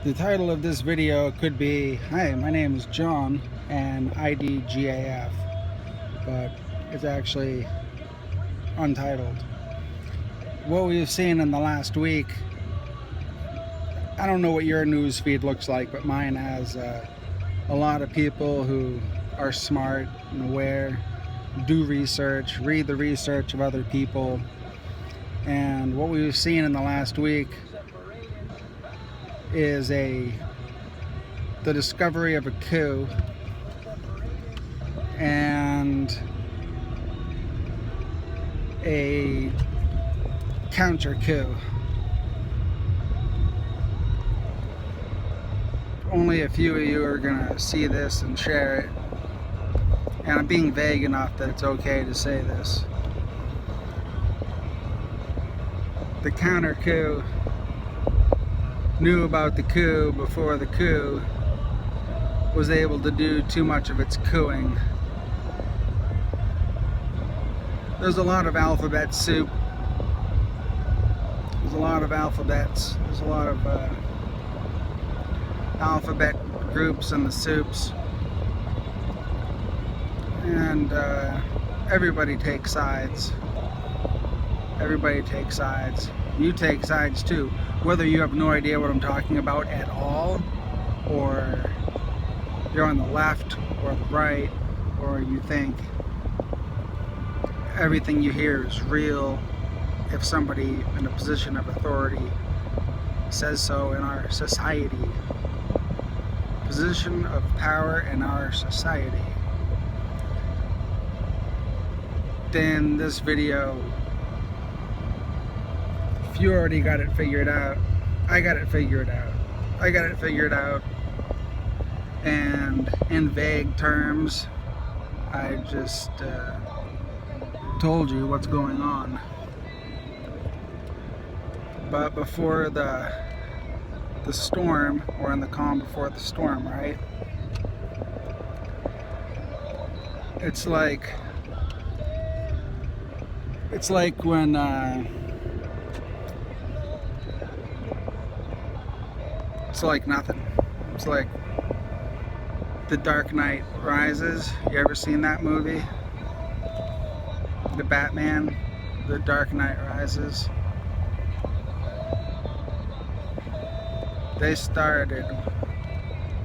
The title of this video could be, "Hi, my name is John and IDGAF," but it's actually untitled. What we've seen in the last week, I don't know what your news feed looks like, but mine has a lot of people who are smart and aware, do research, read the research of other people. And what we've seen in the last week is the discovery of a coup and a counter coup. Only a few of you are gonna see this and share it, and I'm being vague enough that it's okay to say this. The counter coup knew about the coup before the coup was able to do too much of its cooing. There's a lot of alphabet soup. There's a lot of alphabets. There's a lot of alphabet groups in the soups. And everybody takes sides. Everybody takes sides. You take sides too. Whether you have no idea what I'm talking about at all, or you're on the left or the right, or you think everything you hear is real if somebody in a position of authority says so in our society. Position of power in our society. Then this video, if you already got it figured out, I got it figured out. I got it figured out, and in vague terms, I just told you what's going on. But before the storm, or in the calm before the storm, right? It's like when it's like nothing. It's like The Dark Knight Rises. You ever seen that movie? The Batman, The Dark Knight Rises. They started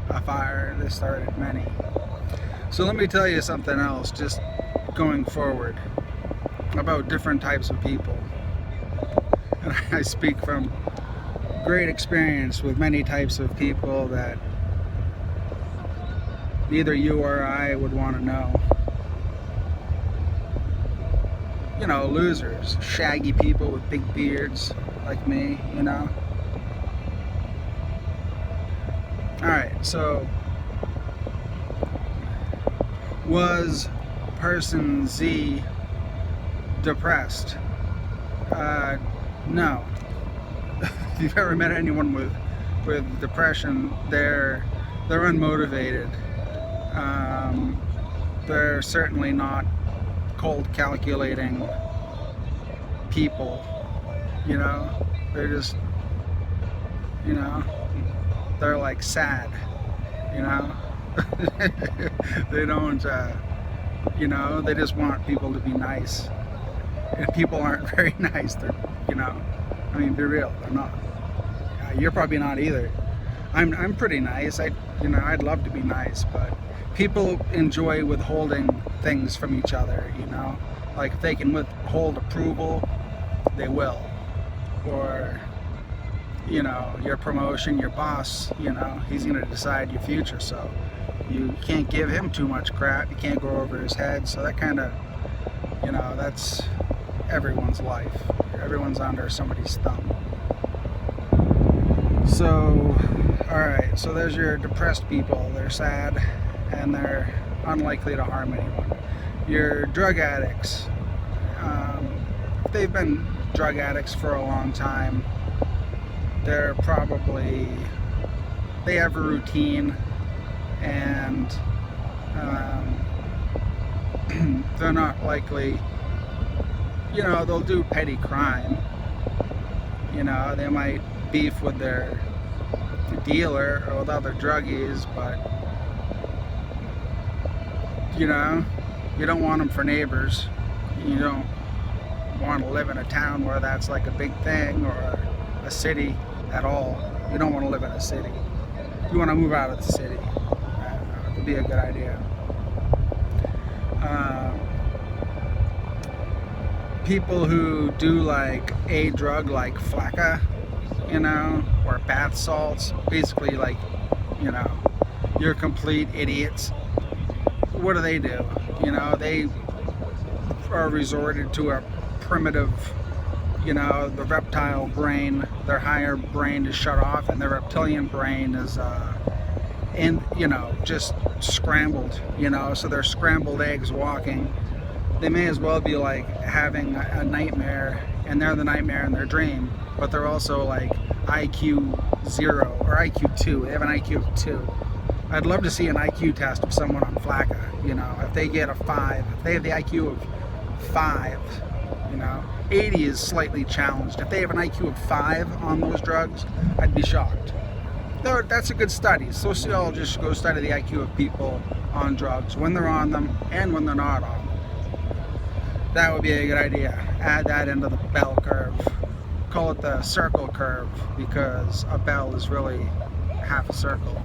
a fire. They started many. So let me tell you something else, just going forward, about different types of people. And I speak from great experience with many types of people that neither you or I would want to know. You know, losers, shaggy people with big beards like me, you know. Alright, so was person Z depressed? No. If you've ever met anyone with depression, they're unmotivated. They're certainly not cold calculating people, you know. They're just, you know, they're like sad, you know. They don't, you know, they just want people to be nice, and people aren't very nice. They're, you know, I mean, be real, they're not. You're probably not either. I'm pretty nice. I'd love to be nice, but people enjoy withholding things from each other, you know. Like if they can withhold approval, they will. Or, you know, your promotion, your boss, you know, he's going to decide your future, so you can't give him too much crap. You can't go over his head. So that kind of, you know, that's everyone's life. Everyone's under somebody's thumb. So, alright, so there's your depressed people. They're sad and they're unlikely to harm anyone. Your drug addicts, if they've been drug addicts for a long time, they have a routine, and they're not likely, you know, they'll do petty crime. You know, they might beef with their dealer or with other druggies, but you know, you don't want them for neighbors. You don't want to live in a town where that's like a big thing, or a city at all. You don't want to live in a city. You want to move out of the city. It would be a good idea. People who do like a drug like flakka, you know, or bath salts, basically like, you know, you're complete idiots. What do? You know, they are resorted to a primitive, you know, the reptile brain, their higher brain is shut off, and their reptilian brain is you know, just scrambled, you know, so they're scrambled eggs walking. They may as well be like having a nightmare, and they're the nightmare in their dream, but they're also like IQ 0 or IQ 2. They have an IQ of 2. I'd love to see an IQ test of someone on flakka, you know, if they get a 5, if they have the IQ of 5, you know, 80 is slightly challenged. If they have an IQ of 5 on those drugs, I'd be shocked. That's a good study. Sociologists go study the IQ of people on drugs, when they're on them and when they're not on them. That would be a good idea. Add that into the bell curve. Call it the circle curve, because a bell is really half a circle.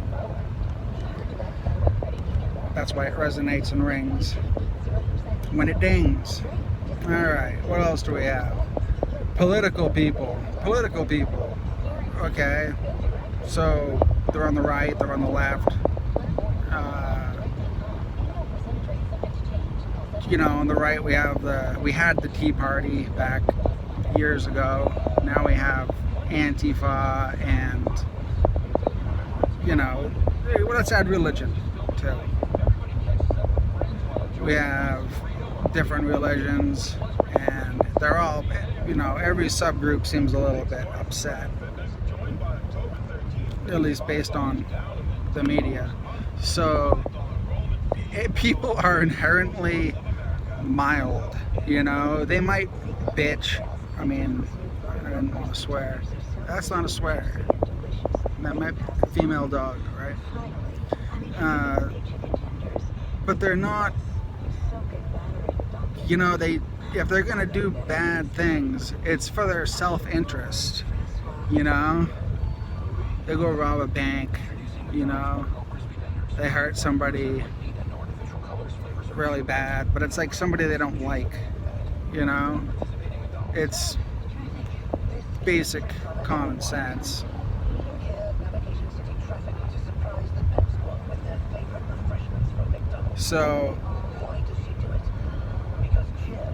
That's why it resonates and rings when it dings. Alright, what else do we have? Political people. Okay, so they're on the right, they're on the left. You know, on the right we had the Tea Party back years ago. Now we have Antifa, and you know, let's add religion too. We have different religions, and they're all, you know, every subgroup seems a little bit upset, at least based on the media. So people are inherently mild, you know. They might bitch. I mean, I don't want to swear. That's not a swear. That might be a female dog, right? But they're not, you know, if they're gonna do bad things, it's for their self-interest, you know. They go rob a bank, you know, they hurt somebody really bad, but it's like somebody they don't like, you know. It's basic common sense. So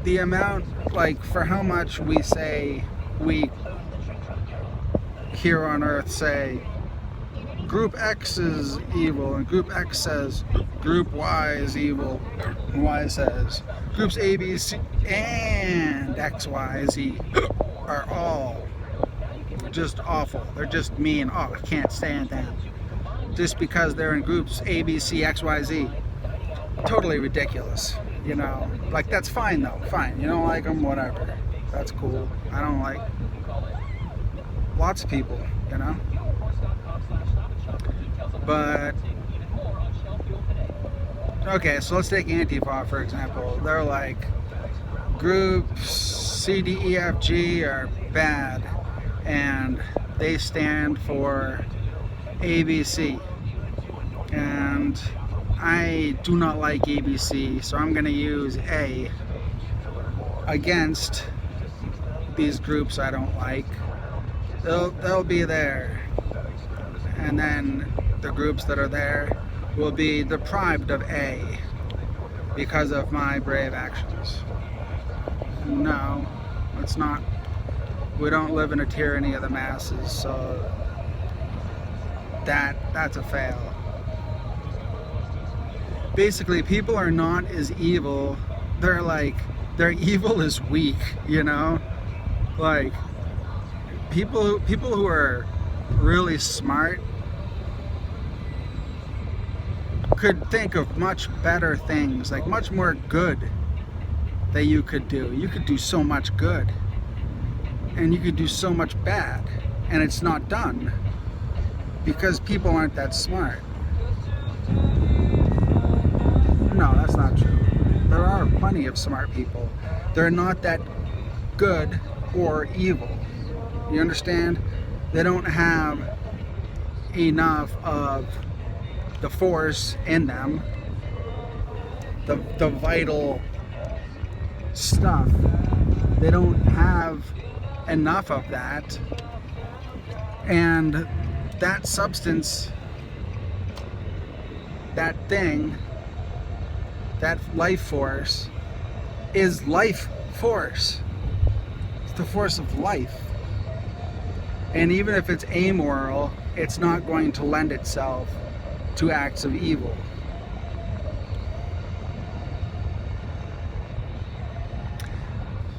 the amount, like, for how much we say, we here on Earth say Group X is evil, and Group X says Group Y is evil, and Y says Groups A, B, C, and X, Y, Z are all just awful. They're just mean. Oh, I can't stand them. Just because they're in groups A, B, C, X, Y, Z. Totally ridiculous, you know. Like, that's fine though, fine. You don't like them, whatever. That's cool. I don't like lots of people, you know. But okay, so let's take Antifa for example. They're like, groups C, D, E, F, G are bad, and they stand for ABC. And I do not like ABC, so I'm gonna use A against these groups I don't like. They'll be there, and then the groups that are there will be deprived of A because of my brave actions. No, it's not. We don't live in a tyranny of the masses, so that's a fail. Basically, people are not as evil. They're like, their evil is weak, you know? Like, people who are really smart could think of much better things, like much more good that you could do. You could do so much good, and you could do so much bad, and it's not done because people aren't that smart. No, that's not true. There are plenty of smart people. They're not that good or evil. You understand? They don't have enough of the force in them, the vital stuff. They don't have enough of that. And that substance, that thing, that life force is life force. It's the force of life. And even if it's amoral, it's not going to lend itself to acts of evil.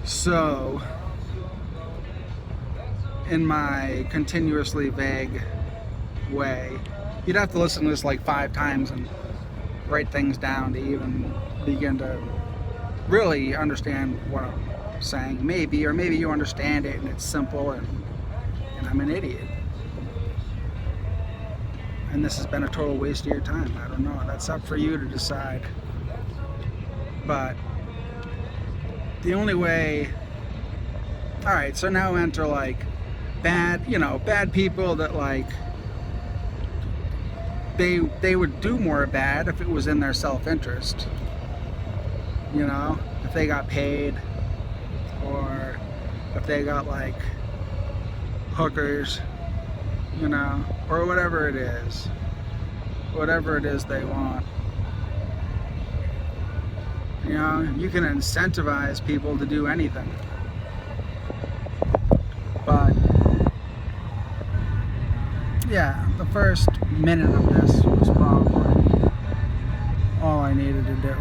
So, in my continuously vague way, you'd have to listen to this like 5 times and write things down to even begin to really understand what I'm saying. Maybe, or maybe you understand it and it's simple and I'm an idiot. And this has been a total waste of your time. I don't know. That's up for you to decide. But the only way... Alright, so now enter like bad people that like they would do more bad if it was in their self-interest. You know, if they got paid, or if they got like hookers, you know, or whatever it is they want. You know, you can incentivize people to do anything. But yeah, the first minute of this was probably all I needed to do.